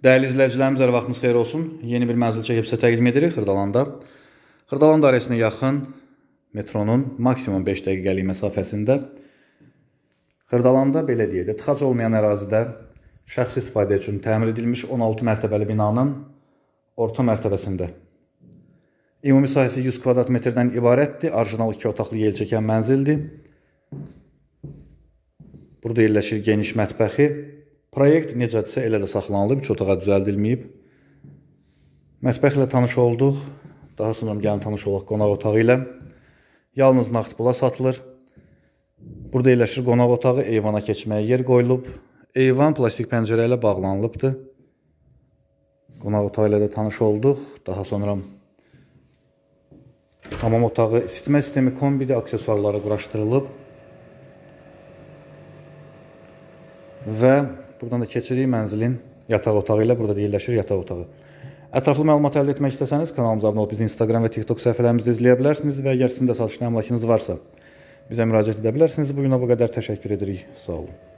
Dəyərli izləyicilərimiz, hər vaxtınız xeyir olsun. Yeni bir mənzil çəkib sizə təqdim edirik Xırdalanda. Xırdalan dairəsinə yaxın metronun maksimum 5 dəqiqəlik məsafəsində. Xırdalanda belə deyək də, tıxac olmayan ərazidə şəxsi istifadə üçün təmir edilmiş 16 mərtəbəli binanın orta mərtəbəsində. Ümumi sahəsi 100 kvadrat metrdən ibarətdir. Orijinal 2 otaqlı yel çəkən mənzildir. Burada yerləşir geniş mətbəxi. Proyekt necədirsə elə də saxlanılıb, 3 otağa düzəldilməyib. Mətbəxlə tanış olduq. Daha sonra gəlin tanış olaq qonaq otağı ilə. Yalnız nağd pula satılır. Burada yerləşir qonaq otağı, eyvana keçməyə yer qoyulub. Eyvan plastik pəncərə ilə bağlanılıbdır. Qonaq otağı ilə də tanış olduq. Daha sonra hamam otağı, isitmə sistemi, kombidə aksesuarları quraşdırılıb. Və buradan da keçirik mənzilin yataq otağı ilə. Burada da yerləşir yataq otağı. Ətraflı məlumat əldə etmək istəsəniz kanalımıza abunə olub bizi Instagram və TikTok səhifələrimizdə izləyə bilərsiniz və əgər sizin də satışlı əmlakınız varsa bizə müraciət edə bilərsiniz. Bugünə bu qədər təşəkkür edirik. Sağ olun.